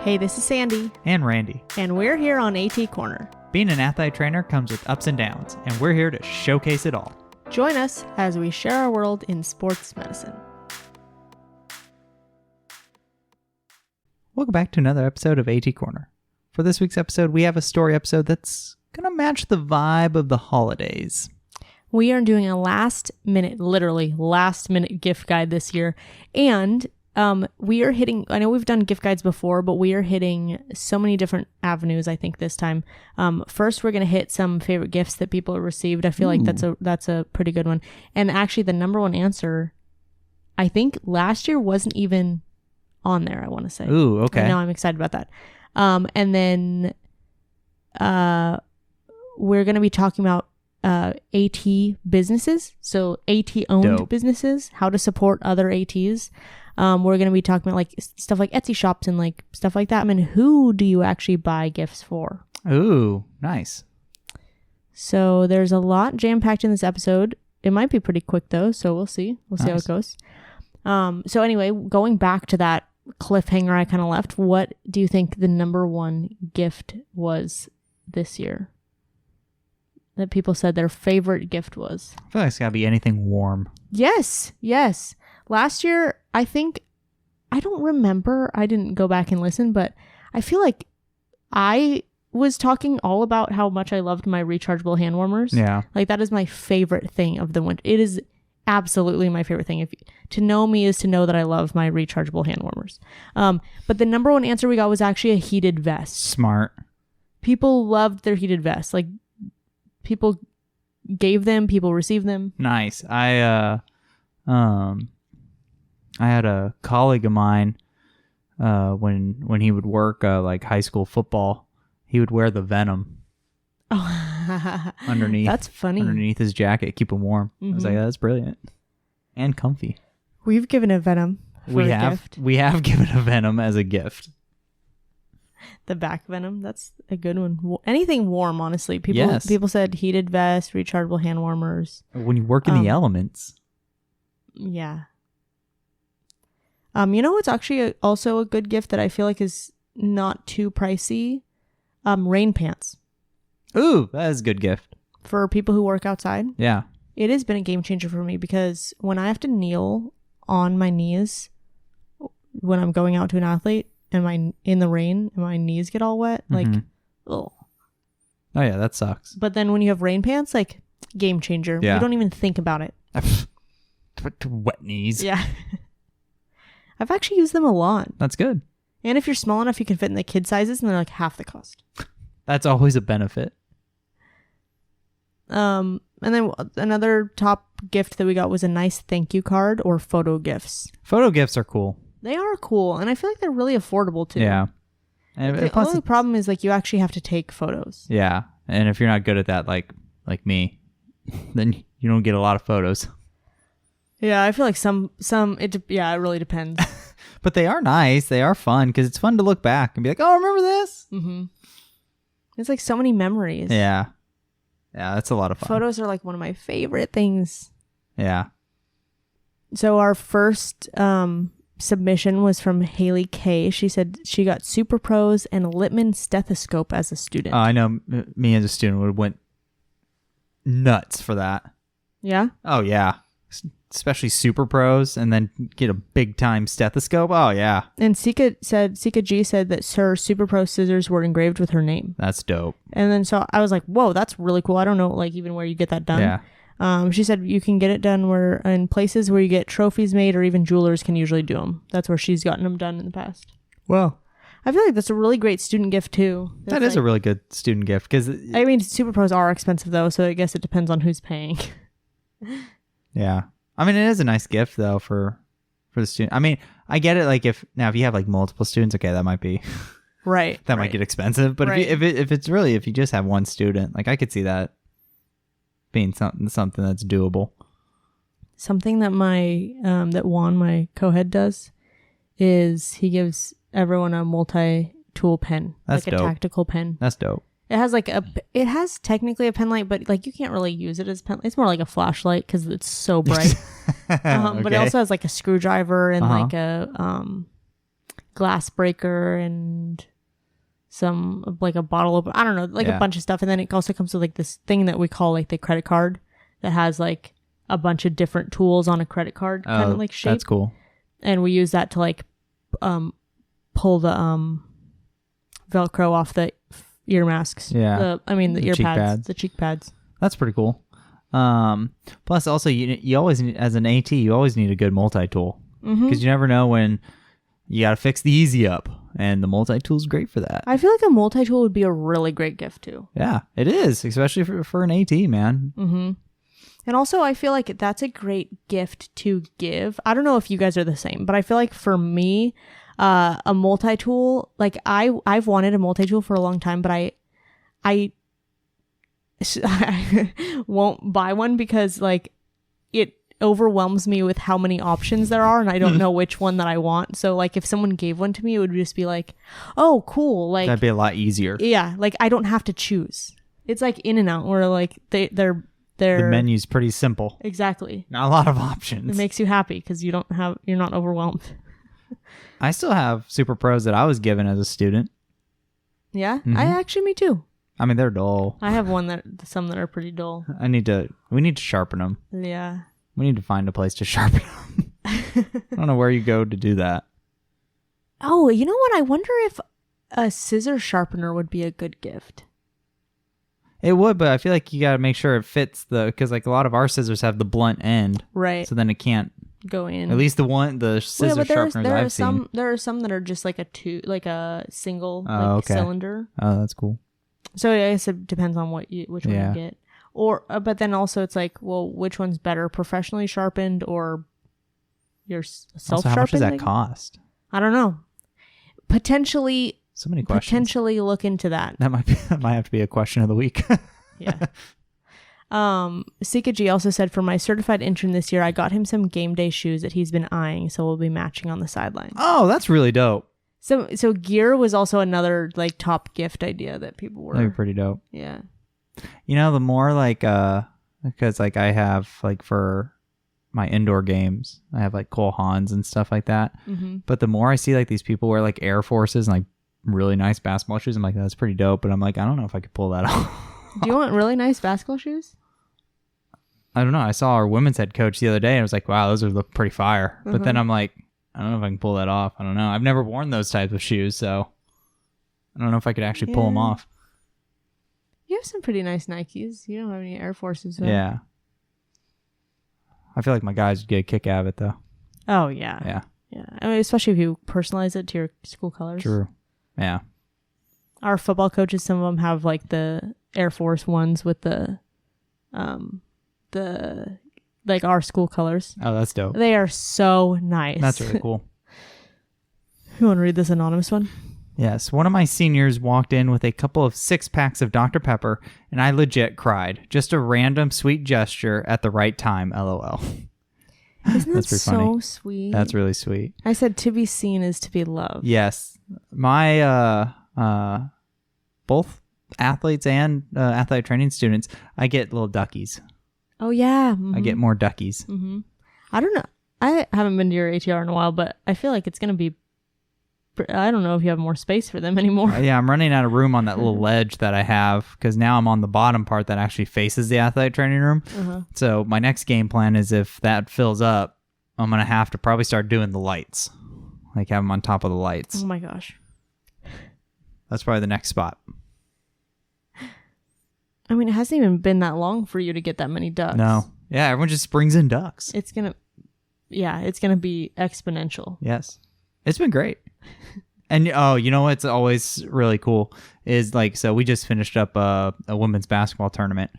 Hey, this is Sandy. And Randy. And we're here on AT Corner. Being an athlete trainer comes with ups and downs, and we're here to showcase it all. Join us as we share our world in sports medicine. Welcome back to another episode of AT Corner. For this week's episode, we have a story episode that's going to match the vibe of the holidays. We are doing a literally last minute gift guide this year. And we are hitting, I know we've done gift guides before, but we are hitting so many different avenues, I think, this time. First, we're going to hit some favorite gifts that people have received. I feel like that's a pretty good one. And actually, the number one answer, I think last year wasn't even on there, I want to say. Ooh, okay. I know, I'm excited about that. And then we're going to be talking about AT businesses. So AT-owned businesses, how to support other ATs. We're going to be talking about like stuff like Etsy shops and like stuff like that. I mean, who do you actually buy gifts for? Ooh, nice. So there's a lot jam-packed in this episode. It might be pretty quick though, so we'll see. We'll see how it goes. So anyway, going back to that cliffhanger I kind of left, what do you think the number one gift was this year? That people said their favorite gift was? I feel like it's got to be anything warm. Yes. Last year, I don't remember. I didn't go back and listen, but I feel like I was talking all about how much I loved my rechargeable hand warmers. Yeah. Like that is my favorite thing of the winter. It is absolutely my favorite thing. To know me is to know that I love my rechargeable hand warmers. But the number one answer we got was actually a heated vest. Smart. People loved their heated vests. Like people gave them, people received them. Nice. I had a colleague of mine when he would work like high school football, he would wear the Venom. Oh, underneath. That's funny. Underneath his jacket, keep him warm. Mm-hmm. I was like, that's brilliant and comfy. We've given a Venom for a gift. We have given a Venom as a gift. The back Venom, that's a good one. Anything warm, honestly. People said heated vest, rechargeable hand warmers. When you work in the elements. Yeah. You know what's actually also a good gift that I feel like is not too pricey? Rain pants. Ooh, that is a good gift. For people who work outside. Yeah. It has been a game changer for me because when I have to kneel on my knees when I'm going out to an athlete and in the rain and my knees get all wet, like, ugh. Oh yeah, that sucks. But then when you have rain pants, like, game changer. Yeah. You don't even think about it. Wet knees. Yeah. I've actually used them a lot. That's good. And if you're small enough, you can fit in the kid sizes and they're like half the cost. That's always a benefit. And then another top gift that we got was a nice thank you card or photo gifts. Photo gifts are cool. They are cool. And I feel like they're really affordable too. Yeah. And the only problem is like you actually have to take photos. Yeah. And if you're not good at that, like me, then you don't get a lot of photos. Yeah, I feel like it really depends. But they are nice. They are fun because it's fun to look back and be like, oh, remember this? Mm-hmm. It's like so many memories. Yeah. Yeah, that's a lot of fun. Photos are like one of my favorite things. Yeah. So our first submission was from Ely K. She said she got Super Pros and a Littman stethoscope as a student. I know me as a student would have went nuts for that. Yeah? Oh, yeah. Especially Super Pros and then get a big time stethoscope. Oh, yeah. And Sica G said that her Super Pro scissors were engraved with her name. That's dope. And then so I was like, whoa, that's really cool. I don't know like even where you get that done. Yeah. She said you can get it done in places where you get trophies made or even jewelers can usually do them. That's where she's gotten them done in the past. Well, I feel like that's a really great student gift too. That is a really good student gift because I mean, Super Pros are expensive though, so I guess it depends on who's paying. Yeah. I mean, it is a nice gift though for the student. I mean, I get it. Like if you have like multiple students, okay, that might be right. That might get expensive. But if you just have one student, like I could see that being something that's doable. Something that that Juan, my co-head, does is he gives everyone a multi-tool pen. That's like a dope. tactical pen. That's dope. It has technically a pen light, but like you can't really use it as a pen. It's more like a flashlight because it's so bright. Okay. But it also has like a screwdriver and like a glass breaker and some like a bottle of, I don't know, like a bunch of stuff. And then it also comes with like this thing that we call like the credit card that has like a bunch of different tools on a credit card kind of like shape. That's cool. And we use that to like pull the Velcro off the ear masks. Yeah. The ear pads, the cheek pads. That's pretty cool. Plus also you always need, as an AT, you always need a good multi-tool because you never know when you got to fix the easy up, and the multi-tool is great for that. I feel like a multi-tool would be a really great gift too. Yeah, it is, especially for an AT, man. Mm-hmm. And also, I feel like that's a great gift to give. I don't know if you guys are the same, but I feel like for me, a multi-tool, like I've wanted a multi-tool for a long time, but I won't buy one because like it overwhelms me with how many options there are, and I don't know which one that I want. So like if someone gave one to me, it would just be like, oh cool, like that'd be a lot easier. Yeah, like I don't have to choose. It's like In-N-Out where like they're the menu's pretty simple. Exactly. Not a lot of options. It makes you happy because you're not overwhelmed. I still have Super Pros that I was given as a student. Yeah, me too. I mean, they're dull. I have some that are pretty dull. We need to sharpen them. Yeah. We need to find a place to sharpen them. I don't know where you go to do that. Oh, you know what? I wonder if a scissor sharpener would be a good gift. It would, but I feel like you got to make sure it fits because like a lot of our scissors have the blunt end. Right. So then it can't go in. At least the scissor sharpeners I've seen. There are some that are just like a single cylinder. Oh, that's cool. So I guess it depends on which one you get. Or, but then also it's like, well, which one's better, professionally sharpened or your self-sharpened? Also, how much does that cost? I don't know. Potentially. So many questions. Potentially look into that. That might have to be a question of the week. Yeah. Sica G also said, for my certified intern this year, I got him some game day shoes that he's been eyeing, so we'll be matching on the sideline. Oh, that's really dope. So gear was also another like top gift idea that people were. That'd be pretty dope. Yeah. You know, the more like because like I have like for my indoor games, I have like Cole Haans and stuff like that. Mm-hmm. But the more I see like these people wear like Air Forces and like really nice basketball shoes, I'm like, that's pretty dope. But I'm like, I don't know if I could pull that off. Do you want really nice basketball shoes? I don't know. I saw our women's head coach the other day and I was like, wow, those are look pretty fire. But then I'm like, I don't know if I can pull that off. I don't know. I've never worn those types of shoes, so I don't know if I could actually pull them off. You have some pretty nice Nikes. You don't have any Air Forces, though. Yeah. I feel like my guys would get a kick out of it, though. Oh, yeah. Yeah. Yeah. I mean, especially if you personalize it to your school colors. True. Yeah. Our football coaches, some of them have like the Air Force ones with the like our school colors. Oh, that's dope. They are so nice. That's really cool. You want to read this anonymous one? Yes. One of my seniors walked in with a couple of 6-packs of Dr. Pepper, and I legit cried. Just a random sweet gesture at the right time, LOL. Isn't that so funny. sweet? That's really sweet. I said to be seen is to be loved. Yes. My both athletes and athletic training students, I get little duckies. Oh, yeah. Mm-hmm. I get more duckies. Mm-hmm. I don't know. I haven't been to your ATR in a while, but I feel like it's going to be... I don't know if you have more space for them anymore. Yeah, I'm running out of room on that little ledge that I have because now I'm on the bottom part that actually faces the athletic training room. Uh-huh. So my next game plan is if that fills up, I'm going to have to probably start doing the lights. Like have them on top of the lights. Oh my gosh. That's probably the next spot. I mean, it hasn't even been that long for you to get that many ducks. No. Yeah, everyone just brings in ducks. It's going to be exponential. Yes. It's been great. And you know what's always really cool is like, so we just finished up a women's basketball tournament,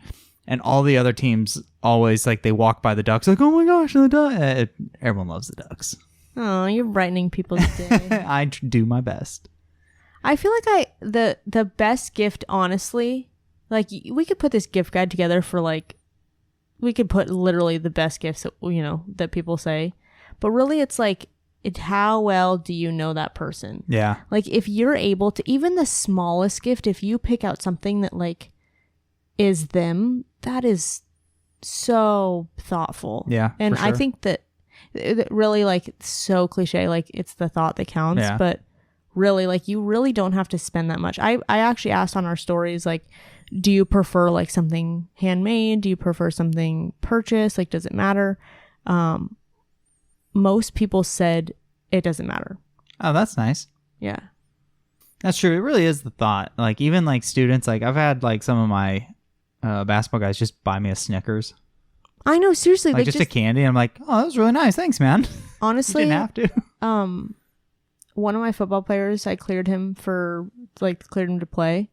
and all the other teams always like they walk by the ducks like, oh my gosh, the duck. Everyone loves the ducks. Oh, you're brightening people's day. I do my best. I feel like the best gift, honestly, like we could put this gift guide together for like, we could put literally the best gifts that, that people say, but really it's like, how well do you know that person? Yeah. Like if you're able to, even the smallest gift, if you pick out something that like is them, that is so thoughtful. Yeah. And for sure. I think that really like so cliche, like it's the thought that counts. Yeah. But really, like, you really don't have to spend that much. I actually asked on our stories, like, do you prefer like something handmade? Do you prefer something purchased? Like, does it matter? Most people said it doesn't matter. Oh, that's nice. Yeah. That's true. It really is the thought. Like, even like students, like I've had like some of my basketball guys just buy me a Snickers. I know, seriously. Like just a candy. I'm like, oh, that was really nice. Thanks, man. Honestly. You didn't have to. One of my football players, I cleared him to play.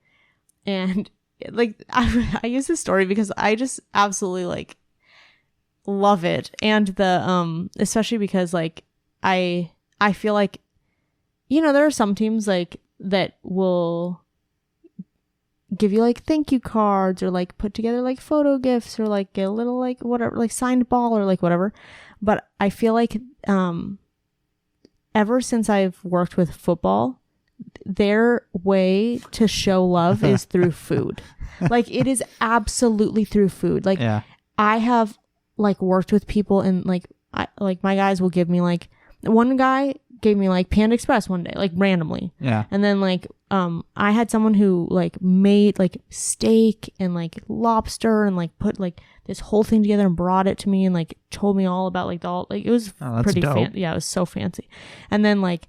And like, I use this story because I just absolutely like love it. And especially because like, I feel like, you know, there are some teams like that will give you like thank you cards or like put together like photo gifts or like a little like whatever, like signed ball or like whatever. But I feel like ever since I've worked with football, their way to show love is through food. Like, it is absolutely through food. Like, yeah. I have like worked with people and like my guys will give me like, one guy gave me like Panda Express one day, like randomly. Yeah. And then like I had someone who like made like steak and like lobster and like put like this whole thing together and brought it to me and like told me all about like it was pretty fancy. Yeah, it was so fancy. And then like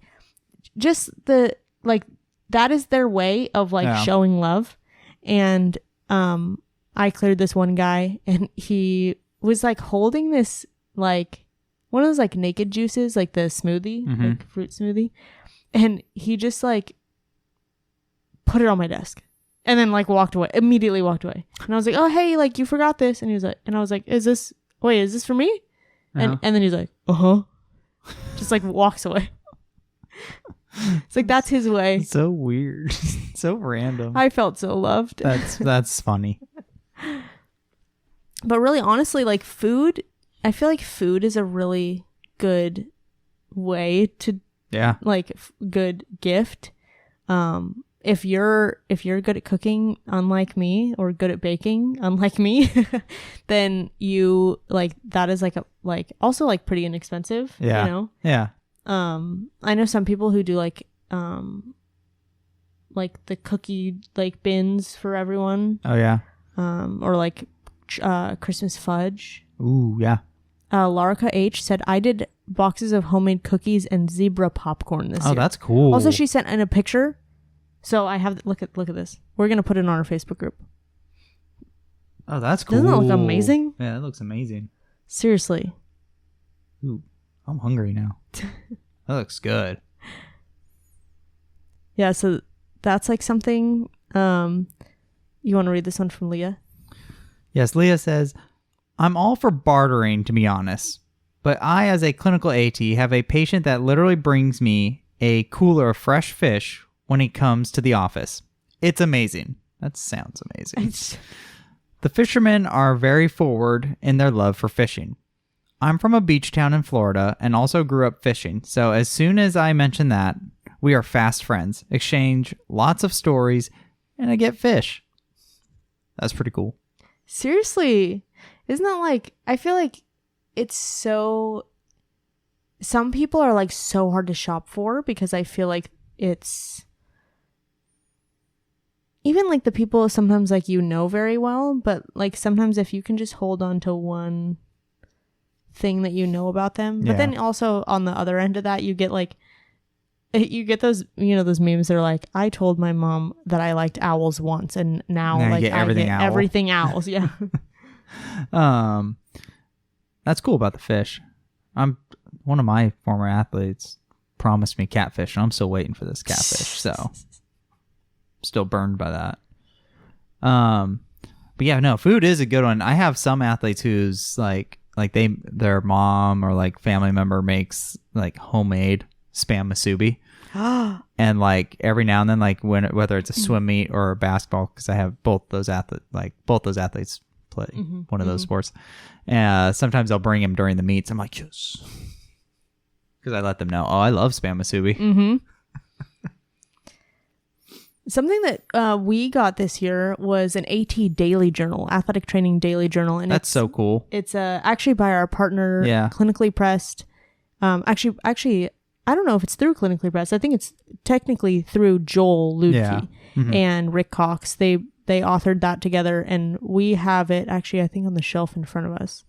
just the like that is their way of like showing love. And I cleared this one guy and he was like holding this like one of those like naked juices, like the smoothie, like fruit smoothie. And he just like put it on my desk and then like immediately walked away. And I was like, oh, hey, like you forgot this. And he was like, and I was like, is this for me? And then he's like, just like walks away. It's like, that's his way. It's so weird. So random. I felt so loved. That's funny. But really, honestly, like food, I feel like food is a really good way to like good gift. If you're good at cooking, unlike me, or good at baking, unlike me, then you like that is like also like pretty inexpensive. Yeah. You know? Yeah. I know some people who do like the cookie like bins for everyone. Oh yeah. Or like Christmas fudge. Ooh, yeah. Larricka H said, I did boxes of homemade cookies and zebra popcorn this year. Oh, that's cool. Also, she sent in a picture. So I have, look at this. We're going to put it on our Facebook group. Oh, that's cool. Doesn't that look amazing? Yeah, that looks amazing. Seriously. Ooh, I'm hungry now. That looks good. Yeah, so that's like something, you want to read this one from Leah? Yes, Leah says, I'm all for bartering, to be honest, but I, as a clinical AT, have a patient that literally brings me a cooler of fresh fish when he comes to the office. It's amazing. That sounds amazing. The fishermen are very forward in their love for fishing. I'm from a beach town in Florida and also grew up fishing, so as soon as I mention that, we are fast friends, exchange lots of stories, and I get fish. That's pretty cool. Seriously. Isn't that like, I feel like it's so, some people are like so hard to shop for because I feel like it's, even like the people sometimes like you know very well, but like sometimes if you can just hold on to one thing that you know about them, but then also on the other end of that, you get those, you know, those memes that are like, I told my mom that I liked owls once and now like I get everything owls. Yeah. That's cool about the fish. One of my former athletes promised me catfish and I'm still waiting for this catfish, so still burned by that. But yeah, no, food is a good one. I have some athletes who's like their mom or like family member makes like homemade Spam musubi. And like every now and then, like whether it's a swim meet or a basketball, because I have both those athletes play one of those sports. Sometimes I'll bring him during the meets. I'm like, yes, because I let them know, oh, I love Spam musubi. Something that we got this year was an AT daily journal, athletic training daily journal, and that's so cool. It's actually by our partner, Clinically Pressed. Actually, I don't know if it's through Clinically Pressed. I think it's technically through Joel Lutke Yeah. Mm-hmm. and Rick Cox. They authored that together, and we have it actually, I think, on the shelf in front of us.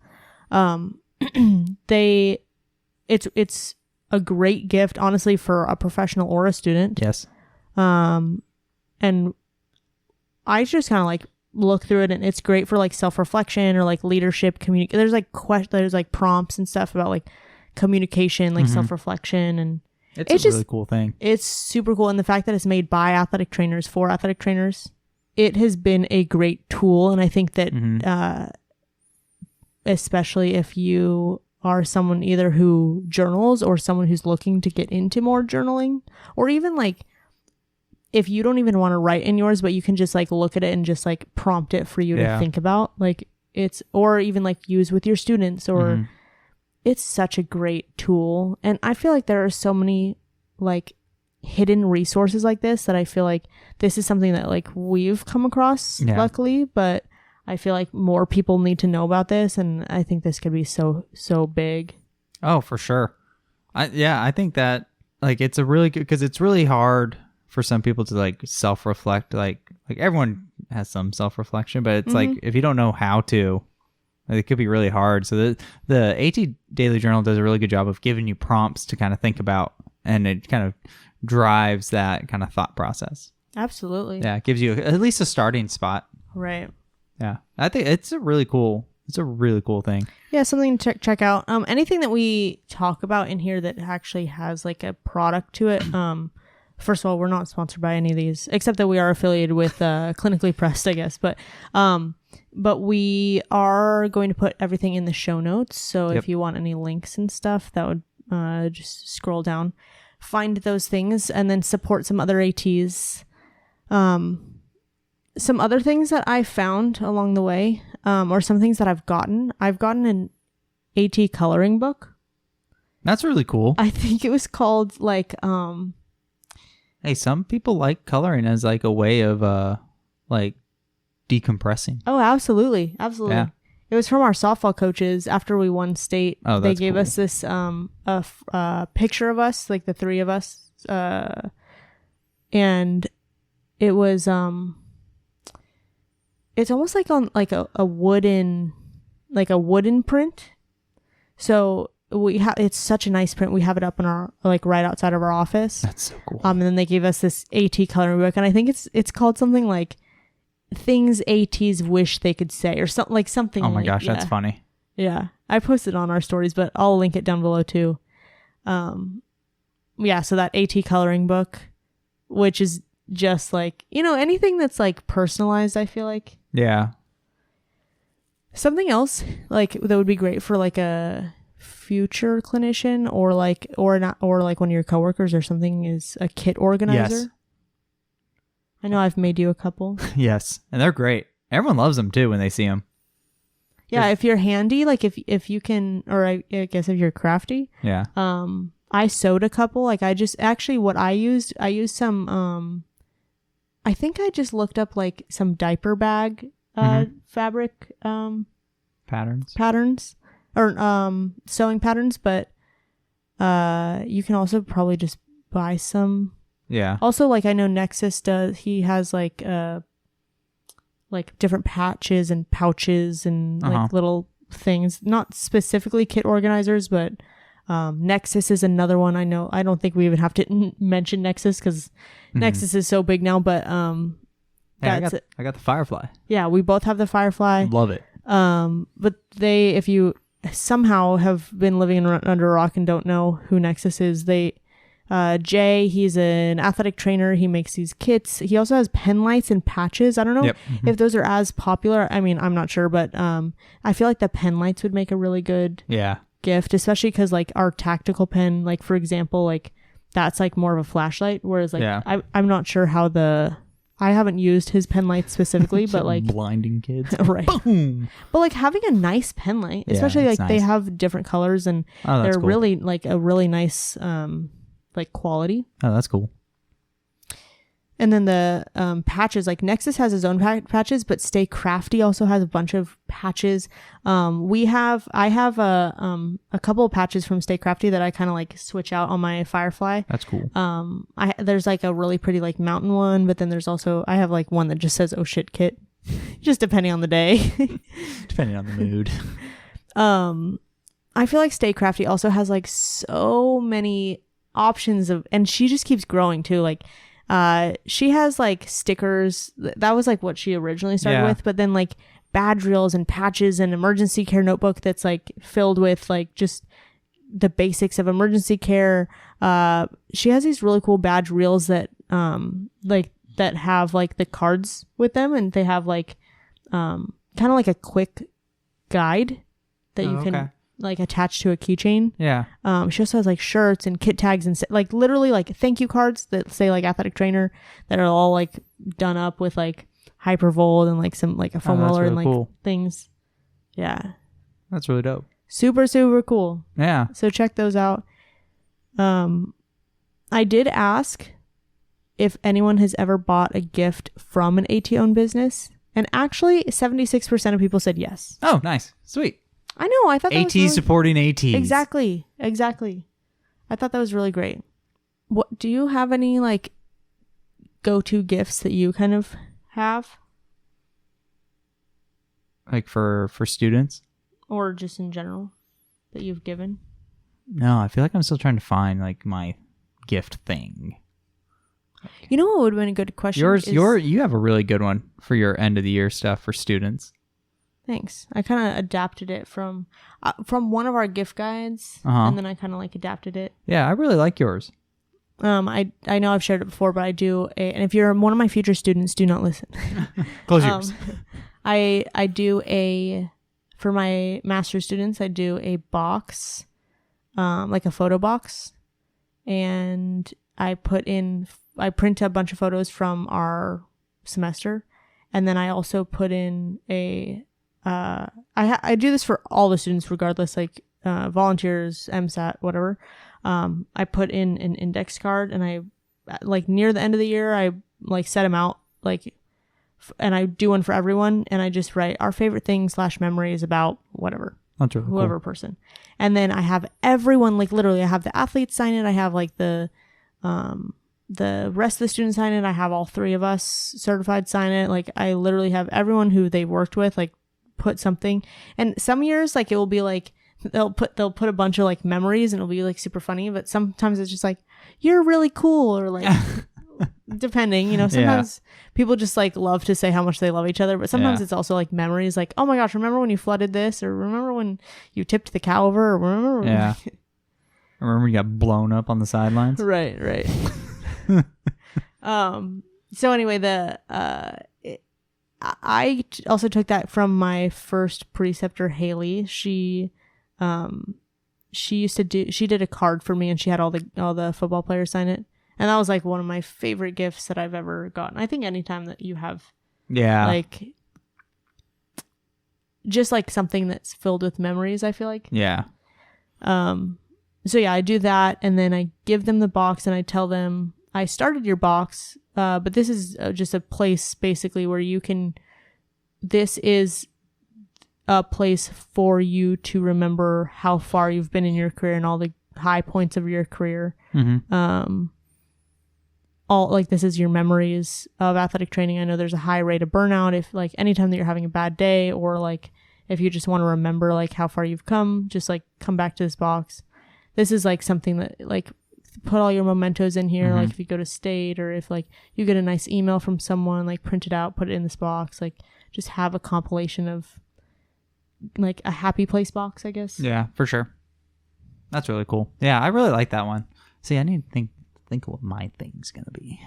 It's a great gift, honestly, for a professional or a student. Yes. And I just kind of like look through it, and it's great for like self-reflection or like leadership there's like prompts and stuff about like communication, like self-reflection, and it's a really cool thing. It's super cool. And the fact that it's made by athletic trainers for athletic trainers, it has been a great tool. And I think that especially if you are someone either who journals or someone who's looking to get into more journaling, or even like if you don't even want to write in yours, but you can just like look at it and just like prompt it for you to think about, like or even like use with your students, or it's such a great tool. And I feel like there are so many like hidden resources like this that I feel like this is something that like we've come across luckily, but I feel like more people need to know about this, and I think this could be so big. Oh, for sure. I think that like it's a really good, because it's really hard for some people to like self-reflect. Like everyone has some self-reflection, but it's like if you don't know how to, it could be really hard. So the AT Daily Journal does a really good job of giving you prompts to kind of think about, and it kind of drives that kind of thought process. Absolutely. Yeah, it gives you at least a starting spot. Right. Yeah, I think it's a really cool thing. Yeah, something to check out. Anything that we talk about in here that actually has like a product to it. First of all, we're not sponsored by any of these, except that we are affiliated with Clinically Pressed, I guess. But we are going to put everything in the show notes. So if you want any links and stuff, that would just scroll down, find those things, and then support some other ATs. Some other things that I found along the way, or some things that I've gotten an AT coloring book. That's really cool. I think it was called like, hey, some people like coloring as like a way of like decompressing. Oh, absolutely. Absolutely. Yeah. It was from our softball coaches after we won state. Oh, they gave us this a picture of us, like the three of us, and it was it's almost like on like a wooden print. So it's such a nice print. We have it up in our like right outside of our office. That's so cool. And then they gave us this AT coloring book, and I think it's called something like things ATs wish they could say, or something like something. Oh my gosh, that's funny. Yeah, I posted on our stories, but I'll link it down below too. Yeah, so that AT coloring book, which is just like, anything that's like personalized, I feel like. Yeah. Something else like that would be great for like a future clinician or like one of your coworkers or something is a kit organizer. Yes. I know I've made you a couple. Yes, and they're great. Everyone loves them too when they see them. Yeah, if you're handy, like if you can, or I guess if you're crafty. Yeah. I sewed a couple. Like I used some I think I just looked up like some diaper bag fabric patterns or sewing patterns, but you can also probably just buy some. Yeah. Also, like I know Nexus he has like different patches and pouches and like little things, not specifically kit organizers, but Nexus is another one. I know, I don't think we even have to mention Nexus because Nexus is so big now, but I got the Firefly. Yeah, we both have the Firefly. Love it. But if you somehow have been living under a rock and don't know who Nexus is, Jay, he's an athletic trainer. He makes these kits. He also has pen lights and patches. I don't know if those are as popular. I mean, I'm not sure, but I feel like the pen lights would make a really good gift, especially because like our tactical pen, like for example, like that's like more of a flashlight, whereas like I'm not sure how I haven't used his pen light specifically, but like blinding kids, right? Boom. But like having a nice pen light, especially like they have different colors and they're cool. Really like a really nice like quality. Oh, that's cool. And then the patches, like Nexus has his own patches, but Stay Crafty also has a bunch of patches. I have a couple of patches from Stay Crafty that I kind of like switch out on my Firefly. That's cool. There's like a really pretty like mountain one, but then there's also, I have like one that just says, "Oh shit, Kit," just depending on the day. Depending on the mood. I feel like Stay Crafty also has like so many options and she just keeps growing too. Like, she has like stickers. That was like what she originally started with, but then like badge reels and patches and emergency care notebook that's like filled with like just the basics of emergency care. She has these really cool badge reels that that have like the cards with them, and they have like kind of like a quick guide that you can like attach to a keychain. Yeah. She also has like shirts and kit tags and like literally like thank you cards that say like athletic trainer that are all like done up with like hypervolt and like some like a foam roller really and like cool things. Yeah. That's really dope. Super, super cool. Yeah. So check those out. I did ask if anyone has ever bought a gift from an AT-owned business, and actually 76% of people said yes. Oh, nice. Sweet. I know. I thought that AT was really... supporting ATs. Exactly. I thought that was really great. What do you have any like go-to gifts that you kind of have, like for students, or just in general that you've given? No, I feel like I'm still trying to find like my gift thing. You know what would have been a good question? You have a really good one for your end of the year stuff for students. Thanks. I kind of adapted it from one of our gift guides, and then I kind of like adapted it. Yeah, I really like yours. I know I've shared it before, but I do and if you're one of my future students, do not listen. Close yours. I do for my master's students, I do a box, like a photo box, and I print a bunch of photos from our semester, and then I also put in I do this for all the students regardless, like volunteers, MSAT, whatever. I put in an index card, and I like near the end of the year I like set them out like and I do one for everyone, and I just write our favorite thing / memories about whatever. That's really whoever cool. person. And then I have everyone, like literally I have the athletes sign it, I have like the rest of the students sign it, I have all 3 of us certified sign it. Like I literally have everyone who they worked with like put something. And some years like it will be like they'll put a bunch of like memories, and it'll be like super funny, but sometimes it's just like you're really cool, or like depending, sometimes people just like love to say how much they love each other, but sometimes it's also like memories, like, oh my gosh, remember when you flooded this, or remember when you tipped the cow over, or remember remember you got blown up on the sidelines. right. So anyway, I also took that from my first preceptor, Haley. She did a card for me, and she had all the football players sign it. And that was like one of my favorite gifts that I've ever gotten. I think anytime that you have like just like something that's filled with memories, I feel like. Yeah. So yeah, I do that, and then I give them the box, and I tell them I started your box, but this is just a place basically where this is a place for you to remember how far you've been in your career and all the high points of your career. Mm-hmm. All like this is your memories of athletic training. I know there's a high rate of burnout if like anytime that you're having a bad day, or like if you just want to remember like how far you've come, just like come back to this box. This is like something that like put all your mementos in here. Like if you go to state, or if like you get a nice email from someone, like print it out, put it in this box, like just have a compilation of like a happy place box, I guess. Yeah, for sure. That's really cool. Yeah, I really like that one. See, I need to think what my thing's gonna be.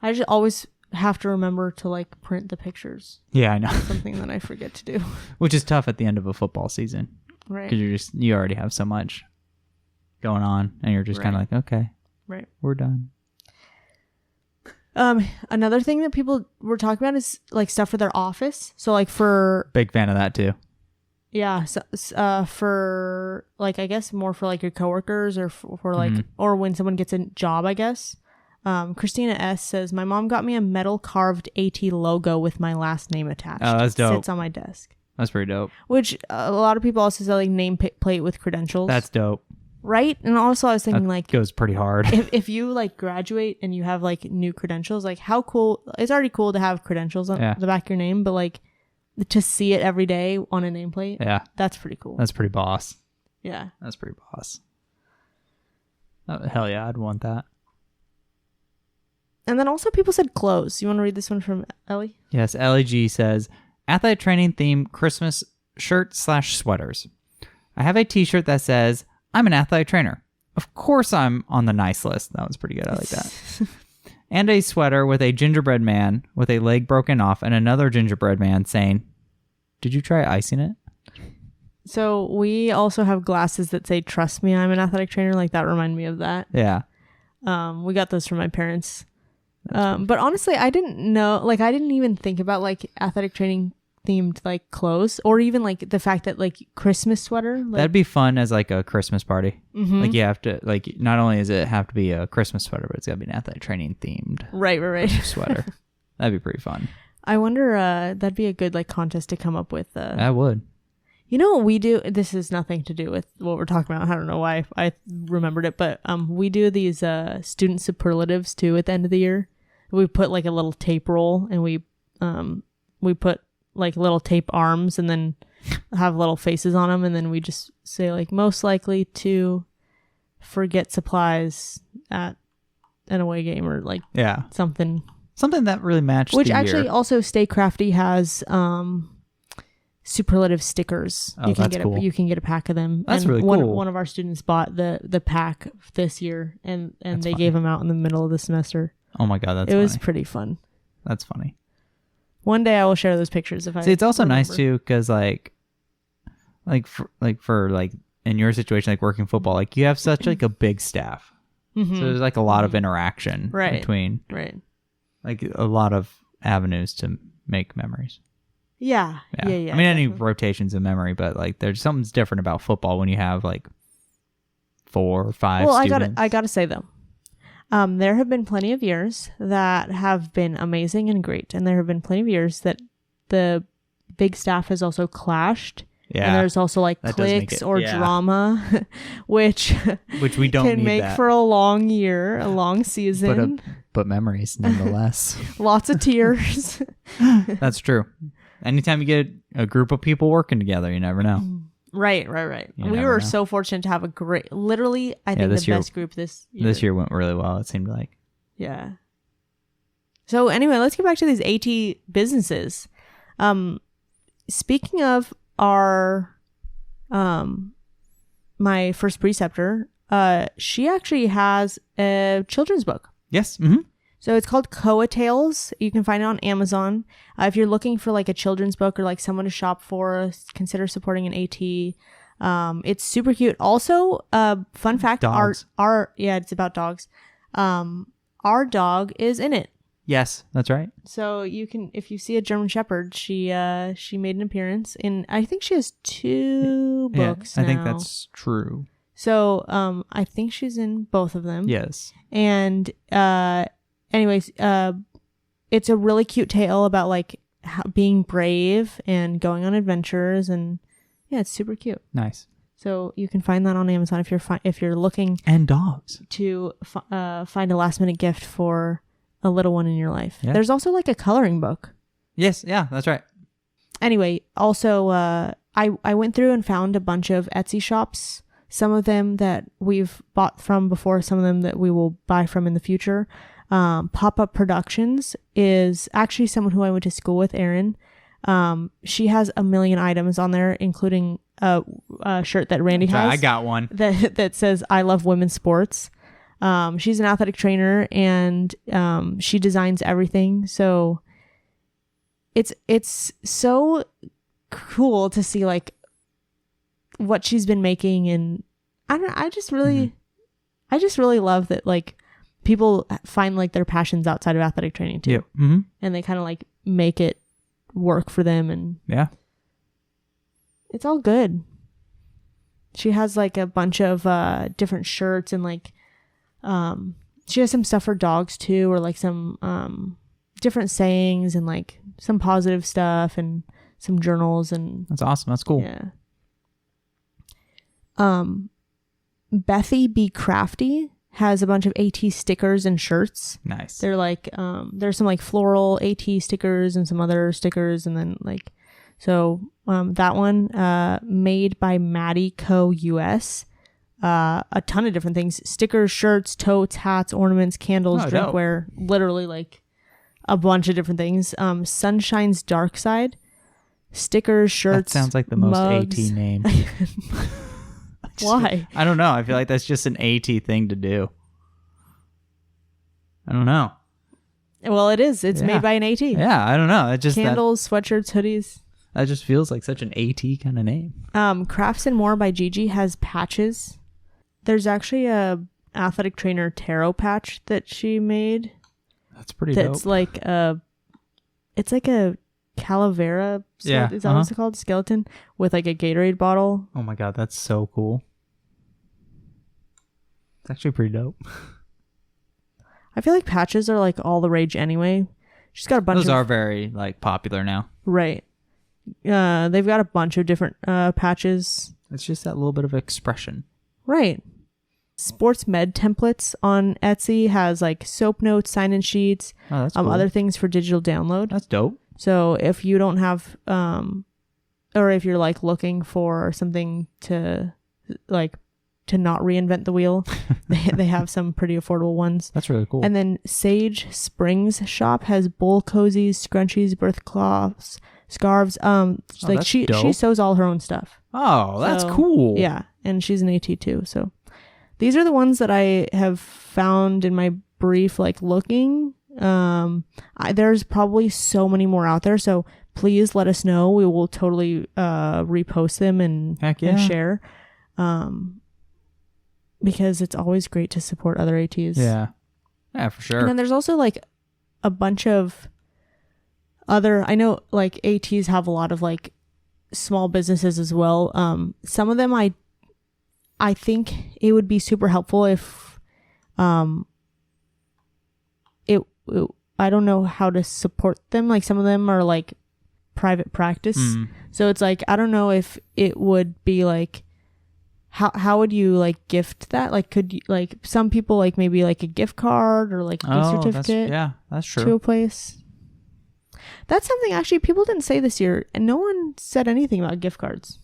I just always have to remember to like print the pictures. Yeah, I know. Something that I forget to do. Which is tough at the end of a football season. Right. Because you already have so much going on, and you're just kind of like, okay, right, we're done. Another thing that people were talking about is like stuff for their office. So like for big fan of that too. Yeah. So, for like, I guess more for like your coworkers, or for like, or when someone gets a job, I guess. Christina S says, my mom got me a metal carved AT logo with my last name attached. Oh, that's dope. It sits on my desk. That's pretty dope. Which a lot of people also say like name plate with credentials. That's dope. Right? And also I was thinking that like goes pretty hard. If you like graduate and you have like new credentials, like how cool. It's already cool to have credentials on the back of your name, but like to see it every day on a nameplate. Yeah. That's pretty cool. That's pretty boss. Yeah. That's pretty boss. Oh, hell yeah, I'd want that. And then also people said clothes. You want to read this one from Ely? Yes, Ely G says, athletic training theme Christmas shirt/sweaters. I have a t-shirt that says, I'm an athletic trainer. Of course I'm on the nice list. That was pretty good. I like that. And a sweater with a gingerbread man with a leg broken off and another gingerbread man saying, did you try icing it? So we also have glasses that say, trust me, I'm an athletic trainer. Like that remind me of that. Yeah. We got those from my parents. But honestly, I didn't know, like I didn't even think about like athletic training themed like clothes or even like the fact that like Christmas sweater. Like, that'd be fun as like a Christmas party. Mm-hmm. Like you have to, like not only does it have to be a Christmas sweater, but it's got to be an athletic training themed right sweater. That'd be pretty fun. I wonder, that'd be a good like contest to come up with. I would. You know what we do? This has nothing to do with what we're talking about. I don't know why I remembered it, but we do these student superlatives too at the end of the year. We put like a little tape roll and we put like little tape arms and then have little faces on them, and then we just say like most likely to forget supplies at an away game or like something that really matched which the actually year. Also Stay Crafty has superlative stickers. Oh, that's cool. You can get a pack of them. That's and really cool. One of our students bought the pack this year and That's they funny. gave them out in the middle of the semester. Oh my god, that's it funny. was pretty fun. That's funny. One day I will share those pictures if I See, it's also remember. nice too because like for in your situation, like working football, like you have such like a big staff, so there's like a lot of interaction between like a lot of avenues to make memories. Yeah. I mean, definitely. any rotations of memory, but like there's something's different about football when you have like 4 or 5 students. I gotta say though, there have been plenty of years that have been amazing and great, and there have been plenty of years that the big staff has also clashed. Yeah, and there's also like cliques or drama, which we don't can need make that. for a long year, a long season. But memories nonetheless. Lots of tears. That's true. Anytime you get a group of people working together, you never know. Right. We were so fortunate to have a great, literally, I think the best group this year. This year went really well, it seemed like. Yeah. So anyway, let's get back to these AT businesses. Speaking of our, my first preceptor, she actually has a children's book. Yes. Mm-hmm. So it's called Koa Tales. You can find it on Amazon. If you're looking for like a children's book or like someone to shop for, consider supporting an AT. It's super cute. Also, fun fact, dogs. It's about dogs. Our dog is in it. Yes, that's right. So you can, if you see a German Shepherd, she made an appearance in, I think she has 2 books now. I think that's true. So, I think she's in both of them. Yes. And, anyways, it's a really cute tale about like being brave and going on adventures, and yeah, it's super cute. Nice. So you can find that on Amazon if you're looking and dogs to find a last minute gift for a little one in your life. Yeah. There's also like a coloring book. Yes, yeah, that's right. Anyway, also I went through and found a bunch of Etsy shops. Some of them that we've bought from before, some of them that we will buy from in the future. Pop-Up Productions is actually someone who I went to school with, Erin. She has a million items on there, including a shirt that Randy has. I got one that says "I love women's sports." She's an athletic trainer, and she designs everything. So it's so cool to see like what she's been making, and I just really love that like people find like their passions outside of athletic training too. Yeah. Mm-hmm. And they kind of like make it work for them, and it's all good. She has like a bunch of different shirts and like she has some stuff for dogs too, or like some different sayings and like some positive stuff and some journals and That's awesome. That's cool. yeah. Bethy B Crafty has a bunch of AT stickers and shirts. Nice. They're like there's some like floral AT stickers and some other stickers, and then like so that one made by Maddie Co US. A ton of different things: stickers, shirts, totes, hats, ornaments, candles, drinkware, literally like a bunch of different things. Sunshine's Dark Side, stickers, shirts. That sounds like the most mugs. AT name. Why? I don't know. I feel like that's just an AT thing to do. I don't know. Well, it is. It's made by an AT. Yeah, I don't know. It just candles, sweatshirts, hoodies. That just feels like such an AT kind of name. Crafts and More by Gigi has patches. There's actually a athletic trainer tarot patch that she made. That's pretty dope. It's like a calavera. Yeah, Is that what it's called? Skeleton with like a Gatorade bottle. Oh my god, that's so cool. It's actually pretty dope. I feel like patches are like all the rage anyway. She's got a bunch. Those are very like popular now. Right. They've got a bunch of different patches. It's just that little bit of expression. Right. Sports Med templates on Etsy has like soap notes, sign-in sheets, That's cool. other things for digital download. That's dope. So if you don't have, or if you're like looking for something to not reinvent the wheel, they have some pretty affordable ones. That's really cool. And then Sage Springs shop has bowl cozies, scrunchies, birth cloths, scarves. Like she sews all her own stuff. Oh, that's cool. Yeah, and she's an AT too. So these are the ones that I have found in my brief like looking. There's probably so many more out there. So please let us know. We will totally repost them and share. Because it's always great to support other ATs. Yeah, for sure. And then there's also like a bunch of other, I know like ATs have a lot of like small businesses as well. Some of them I think it would be super helpful if I don't know how to support them. Like some of them are like private practice. So it's like, I don't know if it would be like, how would you like gift that? Like, could you like some people like maybe like a gift card or like a gift certificate? That's true. To a place. That's something actually people didn't say this year, and no one said anything about gift cards.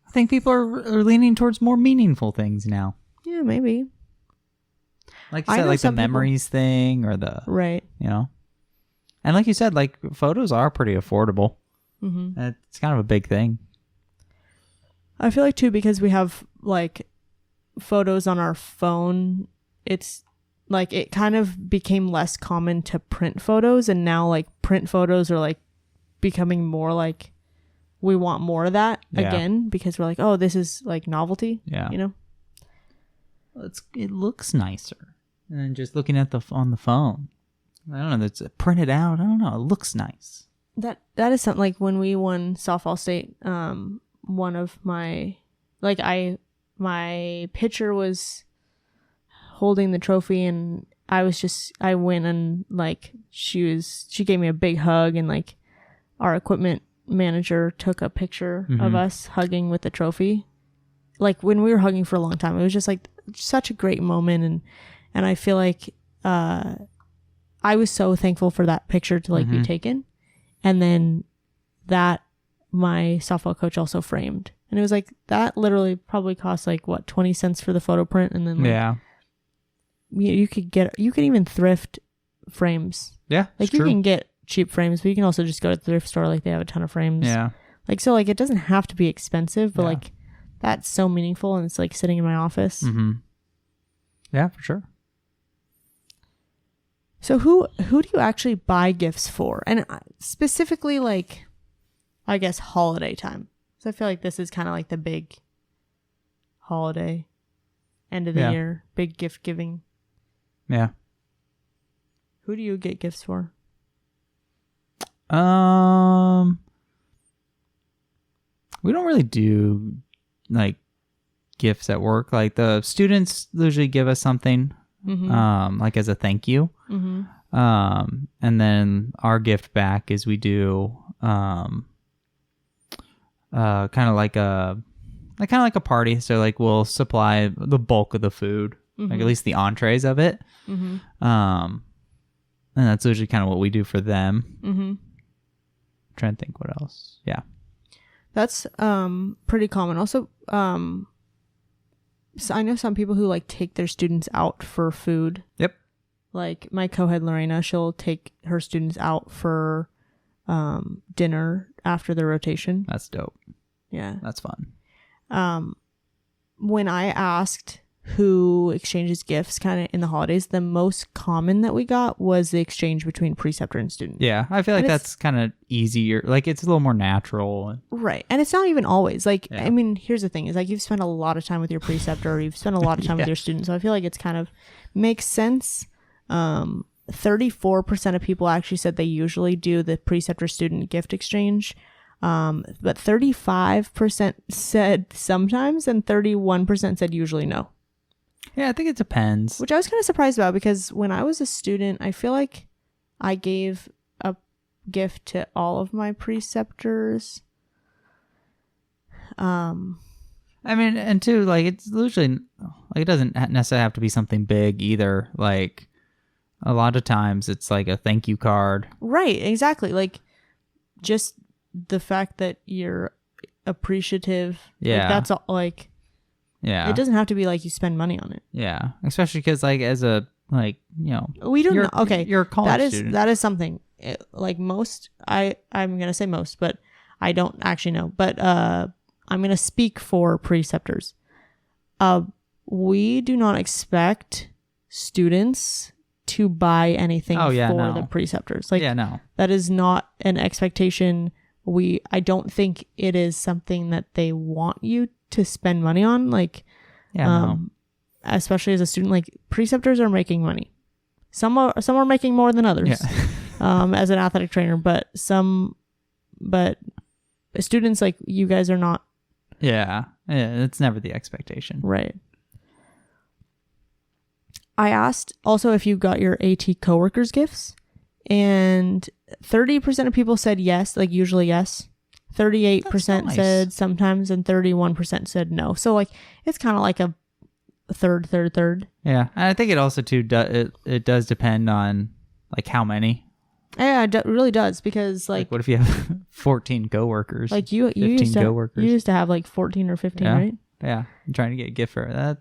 I think people are leaning towards more meaningful things now. Yeah, maybe. Like you said, like the memories thing or the right. You know, and like you said, like photos are pretty affordable. Mm-hmm. It's kind of a big thing. I feel like too, because we have like photos on our phone, it's like it kind of became less common to print photos, and now like print photos are like becoming more like we want more of that again, because we're like, oh, this is like novelty. Yeah, you know, it looks nicer than just looking at on the phone. I don't know, that's printed out. I don't know, it looks nice. That is something like when we won softball state. One of my my pitcher was holding the trophy, and I went and like she gave me a big hug, and like our equipment manager took a picture of us hugging with the trophy. Like when we were hugging for a long time, it was just like such a great moment, and I feel like I was so thankful for that picture to like be taken, and then that my softball coach also framed, and it was like that literally probably cost like what 20 cents for the photo print, and then like, you could even thrift frames. Like you can get cheap frames, but you can also just go to the thrift store, like they have a ton of frames. Like so like it doesn't have to be expensive, but like that's so meaningful, and it's like sitting in my office. Yeah, for sure. So who do you actually buy gifts for? And specifically like I guess holiday time. So I feel like this is kind of like the big holiday, end of the year, big gift giving. Yeah. Who do you get gifts for? We don't really do like gifts at work. Like the students usually give us something like as a thank you. And then our gift back is we do kind of like a party. So like we'll supply the bulk of the food, like at least the entrees of it. And that's usually kind of what we do for them. I'm trying to think what else. Yeah. That's pretty common. Also, so I know some people who like take their students out for food. Yep. Like my co-head Lorena, she'll take her students out for dinner after the rotation. That's dope. Yeah. That's fun. When I asked who exchanges gifts kind of in the holidays, the most common that we got was the exchange between preceptor and student. Yeah, I feel like that's kind of easier. Like it's a little more natural. Right. And it's not even always. Like, I mean, here's the thing is like you've spent a lot of time with your preceptor, or you've spent a lot of time with your student. So I feel like it's kind of makes sense. 34% of people actually said they usually do the preceptor student gift exchange. But 35% said sometimes, and 31% said usually no. Yeah, I think it depends. Which I was kind of surprised about, because when I was a student, I feel like I gave a gift to all of my preceptors. I mean, and two, like it's usually like it doesn't necessarily have to be something big either. Like a lot of times it's like a thank you card. Right, exactly. Like just the fact that you're appreciative. Yeah. Like, that's all, like, yeah. It doesn't have to be like you spend money on it. Yeah. Especially because like as a, like, you know. We don't know. Okay. You're a college student. That is something. Like most, I'm going to say most, but I don't actually know. But I'm going to speak for preceptors. We do not expect students to buy anything for the preceptors. Like, no. That is not an expectation. I don't think it is something that they want you to spend money on. Like, especially as a student, like preceptors are making money. Some are making more than others. Yeah. As an athletic trainer, but students like you guys are not. Yeah, it's never the expectation. Right. I asked also if you got your AT coworkers gifts, and 30% of people said yes, like usually yes. 38% said sometimes, and 31% said no. So like it's kind of like a third. Yeah, and I think it also too it does depend on like how many. Yeah, it really does, because like what if you have 14 coworkers? Like you used to have like 14 or 15, right? Yeah, I'm trying to get a gift for that.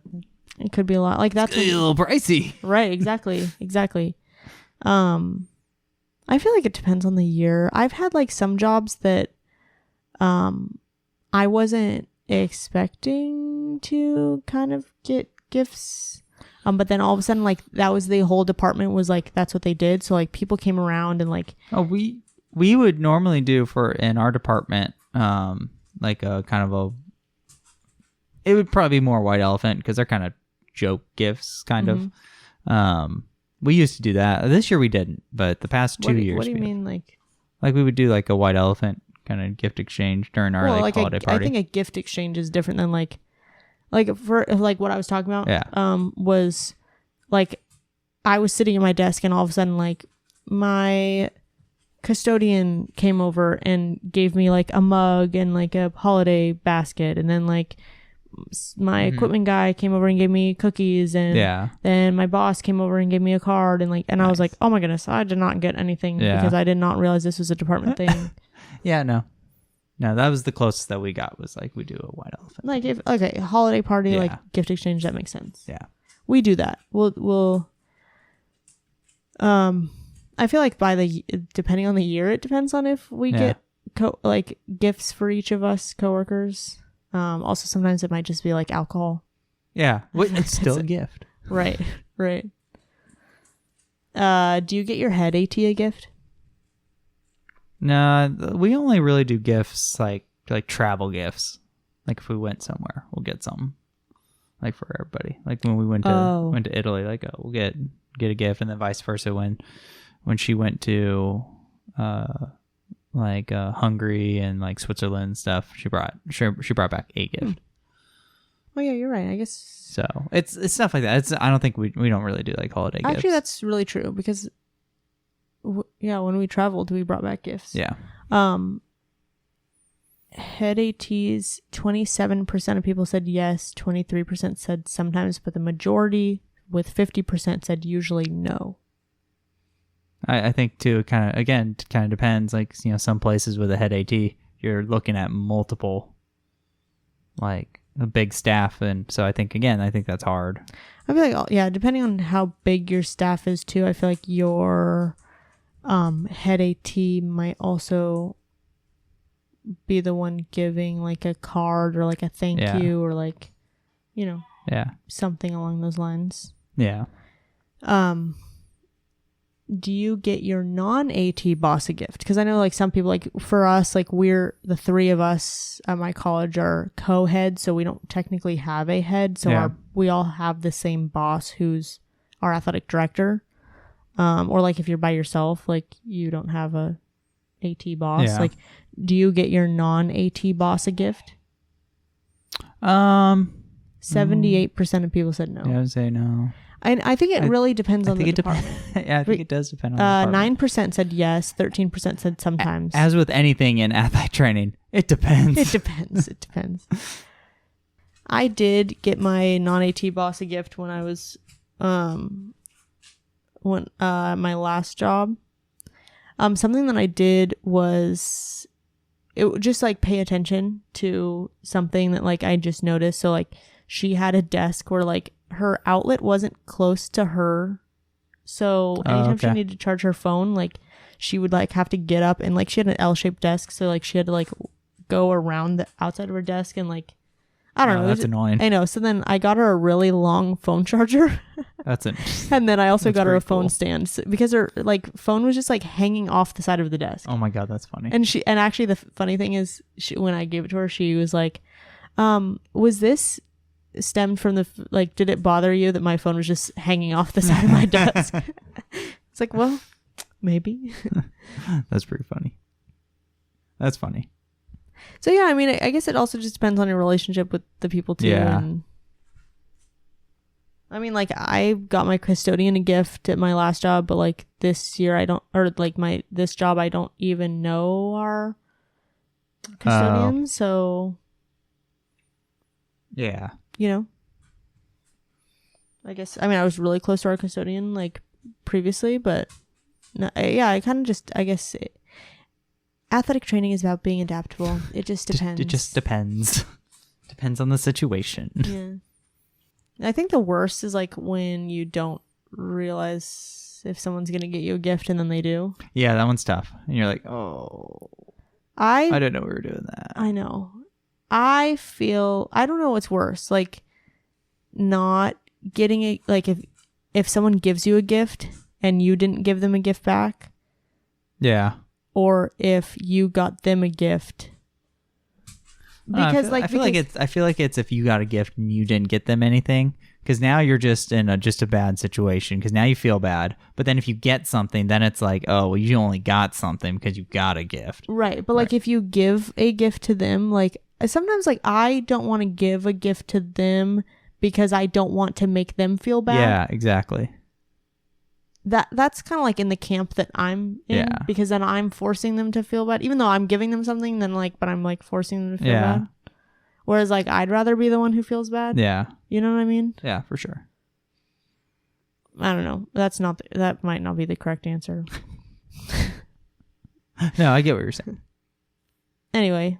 It could be a lot. Like that's a little pricey. Right, exactly. I feel like it depends on the year. I've had like some jobs that I wasn't expecting to kind of get gifts. But then all of a sudden, like that was the whole department was like, that's what they did. So like people came around and like, we would normally do in our department, like a kind of it would probably be more white elephant, because they're kind of joke gifts kind of. We used to do that. This year we didn't, but the past 2 years. What do you mean? Like we would do like a white elephant kind of gift exchange during our holiday party. I think a gift exchange is different than like for like what I was talking about. Yeah. Was like I was sitting at my desk, and all of a sudden like my custodian came over and gave me like a mug and like a holiday basket, and then like my equipment guy came over and gave me cookies, and then my boss came over and gave me a card, and I was like, oh my goodness, I did not get anything because I did not realize this was a department thing. No, that was the closest that we got, was like we do a white elephant. Like a holiday party, like gift exchange, that makes sense. Yeah. We do that. We'll I feel like depending on the year, it depends on if we get like gifts for each of us coworkers. Also sometimes it might just be like alcohol. Yeah. It's still a gift. Right. Do you get your head AT a gift? No, we only really do gifts like travel gifts. Like if we went somewhere, we'll get something like for everybody. Like when we went to Italy, like we'll get a gift, and then vice versa when she went to Hungary and like Switzerland and stuff, she brought back a gift. Oh yeah, you're right. I guess so. It's stuff like that. I don't think we don't really do like holiday gifts. Actually, that's really true because when we traveled, we brought back gifts. Yeah. Head ATs, 27% of people said yes, 23% said sometimes, but the majority with 50% said usually no. I think too, it kind of depends. Like, you know, some places with a head AT, you're looking at multiple, like a big staff. And so I think that's hard. I feel like, depending on how big your staff is too, I feel like your head AT might also be the one giving like a card or like a thank you or like, you know, something along those lines. Yeah. Do you get your non-AT boss a gift? Because I know like some people, like for us, like we're the three of us at my college are co-heads, so we don't technically have a head. So we all have the same boss who's our athletic director. Or like if you're by yourself, like you don't have a AT boss. Yeah. Like, do you get your non-AT boss a gift? 78% of people said no. Yeah, I would say no. I think it really depends on the department. I think it does depend on the department. 9% said yes, 13% said sometimes. As with anything in athletic training, it depends. It depends. I did get my non-AT boss a gift when I was my last job. Something that I did was it would just like pay attention to something that like I just noticed. So like she had a desk where like her outlet wasn't close to her. So anytime she needed to charge her phone, like she would like have to get up and like she had an L-shaped desk. So like she had to like go around the outside of her desk and like, I don't know. That's annoying. I know. So then I got her a really long phone charger. And then I also got her a phone stand because her like phone was just like hanging off the side of the desk. Oh my God, that's funny. And actually the funny thing is when I gave it to her, she was like, was this stemmed from the, like, did it bother you that my phone was just hanging off the side of my desk? It's like, well, maybe. That's pretty funny. That's funny. So yeah, I mean, I guess it also just depends on your relationship with the people too. Yeah. And I mean, like I got my custodian a gift at my last job, but like this year this job I don't even know our custodian. So yeah, you know, I guess, I mean, I was really close to our custodian like previously, but no, I kind of just, I guess athletic training is about being adaptable. It just depends. It just depends. Depends on the situation. Yeah. I think the worst is like when you don't realize if someone's going to get you a gift and then they do. Yeah, that one's tough. And you're like, oh, I didn't know we were doing that. I know. I don't know what's worse. Like not getting it, like if someone gives you a gift and you didn't give them a gift back. Yeah. Or if you got them a gift. Because I feel like it's if you got a gift and you didn't get them anything, because now you're just in a bad situation, because now you feel bad. But then if you get something, then it's like, oh, well, you only got something because you got a gift. Right. But like if you give a gift to them, like sometimes like I don't want to give a gift to them because I don't want to make them feel bad. Yeah, exactly. That's kind of like in the camp that I'm in, because then I'm forcing them to feel bad, even though I'm giving them something. Then like, but I'm like forcing them to feel bad. Whereas like I'd rather be the one who feels bad. Yeah, you know what I mean? Yeah, for sure. I don't know. That might not be the correct answer. No, I get what you're saying. Anyway,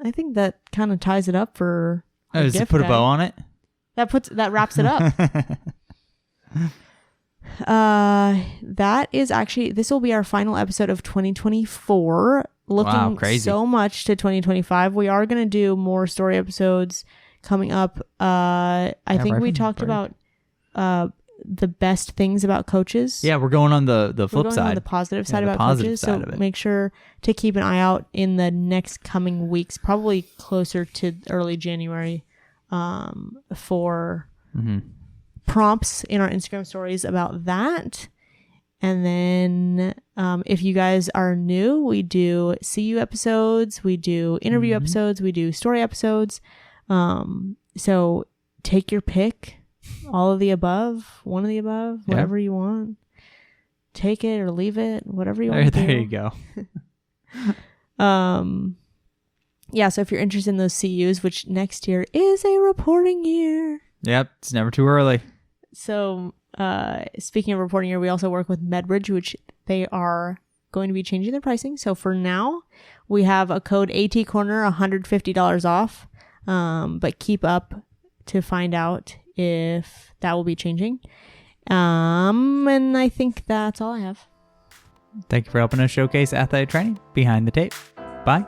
I think that kind of ties it up for. Does it put a bow on it? That wraps it up. That is actually, this will be our final episode of 2024. Looking so much to 2025. We are going to do more story episodes coming up. I think we talked about the best things about coaches. Yeah, we're going on the flip side. On the positive side about coaches. So make sure to keep an eye out in the next coming weeks, probably closer to early January, for prompts in our Instagram stories about that. And then if you guys are new, we do CU episodes, we do interview episodes, we do story episodes. So take your pick, all of the above, one of the above, whatever you want. Take it or leave it, whatever you want to do. There you go. Yeah, so if you're interested in those CUs, which next year is a reporting year. Yep, it's never too early. So speaking of reporting year, we also work with Medbridge, which they are going to be changing their pricing. So for now, we have a code AT Corner, $150 off. But keep up to find out if that will be changing. And I think that's all I have. Thank you for helping us showcase athletic training behind the tape. Bye.